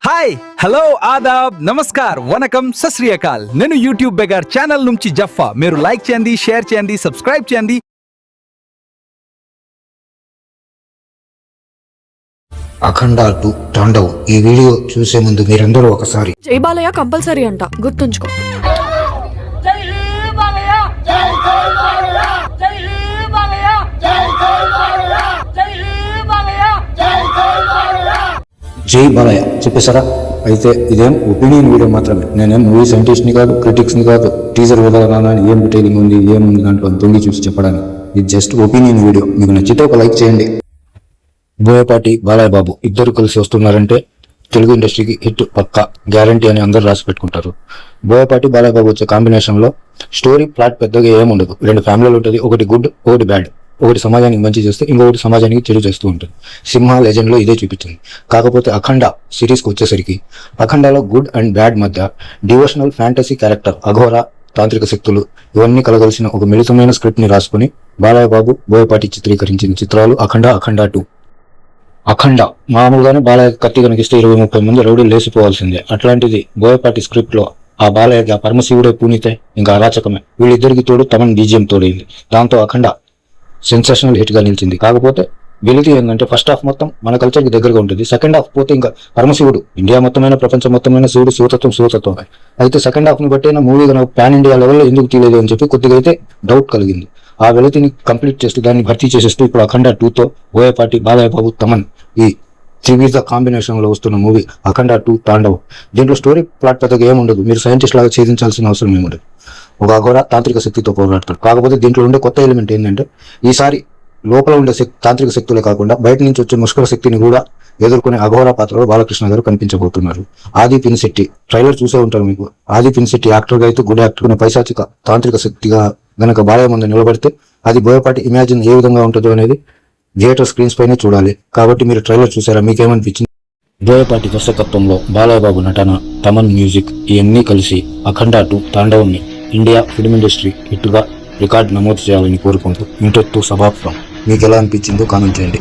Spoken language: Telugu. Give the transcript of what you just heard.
హాయ్ హలో ఆదాబ్ నమస్కార్ వనకం సత్ శ్రీ అకాల్ నేను యూట్యూబ్ బెగార్ ఛానల్ నుంచి జఫా మీరు లైక్ చేయండి షేర్ చేయండి సబ్స్క్రైబ్ చేయండి. అఖండ 2 తాండవ్ ఈ వీడియో చూసే ముందు మీరందరూ ఒకసారి జై బాలయ్య కంపల్సరీ అంట గుర్తుంచుకో. జై బాలయ్య చెప్పేశారా? అయితే ఇదేం ఒపీనియన్ వీడియో మాత్రమే. నేనేం మూవీ సైంటిస్ట్ ని కాదు, క్రిటిక్స్ ని కాదు. టీజర్ వదలనా ఏం డీటెయిలింగ్ ఉంది ఏముంది దాంట్లో తొంగి చూసి చెప్పడానికి. ఇది జస్ట్ ఒపీనియన్ వీడియో. మీకు నచ్చితే ఒక లైక్ చేయండి. బోయపాటి బాలయ్య బాబు ఇద్దరు కలిసి వస్తున్నారంటే తెలుగు ఇండస్ట్రీకి హిట్ పక్కా గ్యారంటీ అని అందరూ రాసి పెట్టుకుంటారు. బోయపాటి బాలయ్య బాబు వచ్చే కాంబినేషన్ లో స్టోరీ ప్లాట్ పెద్దగా ఏముండదు. 2 ఫ్యామిలీలు ఉంటుంది, ఒకటి గుడ్ ఒకటి బ్యాడ్. ఒకటి సమాజానికి మంచి చేస్తే ఇంకొకటి సమాజానికి చెడు చేస్తూ ఉంటుంది. సింహ లెజెండ్ లో ఇదే చూపించింది. కాకపోతే అఖండ సిరీస్ కి వచ్చేసరికి అఖండలో గుడ్ అండ్ బ్యాడ్ మధ్య డివోషనల్ ఫ్యాంటసీ క్యారెక్టర్, అఘోర, తాంత్రిక శక్తులు ఇవన్నీ కలగలిసిన ఒక మిళితమైన స్క్రిప్ట్ ని రాసుకుని బాలయ్య బాబు బోయపాటి చిత్రీకరించిన చిత్రాలు అఖండ, అఖండ 2. అఖండ మామూలుగానే బాలయ్య కత్తి కనిపిస్తే 20-30 మంది రౌడీలు లేసిపోవాల్సిందే. అట్లాంటిది బోయపాటి స్క్రిప్ట్ లో ఆ బాలయ్యకి ఆ పరమశివుడే పూనితే ఇంకా అరాచకమే. వీళ్ళిద్దరికి తోడు తమన్ బీజిఎం తోడైంది. దాంతో అఖండ సెన్సేషనల్ హిట్ గా నిలిచింది. కాకపోతే వెలితి ఏంటంటే ఫస్ట్ హాఫ్ మొత్తం మన కల్చర్ కి దగ్గరగా ఉంటుంది. సెకండ్ హాఫ్ పోతే ఇంకా పరమశివుడు ఇండియా మొత్తమైన ప్రపంచం మొత్తమైన శివతత్వం. అయితే సెకండ్ హాఫ్ ని బట్టి మూవీ పాన్ ఇండియా లెవెల్లో ఎందుకు తీయలేదు అని చెప్పి కొద్దిగా అయితే డౌట్ కలిగింది. ఆ వెలితిని కంప్లీట్ చేస్తూ దాన్ని భర్తీ చేసేస్తూ ఇప్పుడు అఖండ 2తో బోయపాటి బాలయ్య బాబు తమన్ ఈ త్రివిధ కాంబినేషన్ లో వస్తున్న మూవీ అఖండ 2 తాండవ్. దీంట్లో స్టోరీ ప్లాట్ పెద్దగా ఏముండదు. మీరు సైంటిస్ట్ లాగా ఛేదించాల్సిన అవసరం ఏముండదు. ఒక అఘోర తాంత్రిక శక్తితో పోరాడతాడు. కాకపోతే దీంట్లో ఉండే కొత్త ఎలిమెంట్ ఏంటంటే ఈసారి లోపల ఉండే తాంత్రిక శక్తులే కాకుండా బయట నుంచి వచ్చే ముష్కర శక్తిని కూడా ఎదుర్కొనే అఘోర పాత్రలో బాలకృష్ణ గారు కనిపించబోతున్నారు. ఆది పినిశెట్టి ట్రైలర్ చూసే ఉంటారు మీకు. ఆది పినిశెట్టి యాక్టర్ గా అయితే గుడ్ యాక్టర్ పైశాచిక తాంత్రిక శక్తిగా గనక బాలయ్య ముందు నిలబడితే అది బోయపాటి ఇమాజిన్ ఏ విధంగా ఉంటుందో అనేది థియేటర్ స్క్రీన్స్ పైనే చూడాలి. కాబట్టి మీరు ట్రైలర్ చూసారా? మీకేమనిపించింది? బోయపాటి దర్శకత్వంలో బాలయ్య బాబు నటన, తమన్ మ్యూజిక్ ఇవన్నీ కలిసి అఖండ 2 తాండవ్ని ఇండియా ఫిల్మ్ ఇండస్ట్రీ హిట్గా రికార్డు నమోదు చేయాలని కోరుకుంటూ ఇంతటితో సమాప్తం. మీకు ఎలా అనిపించిందో కామెంట్ చేయండి.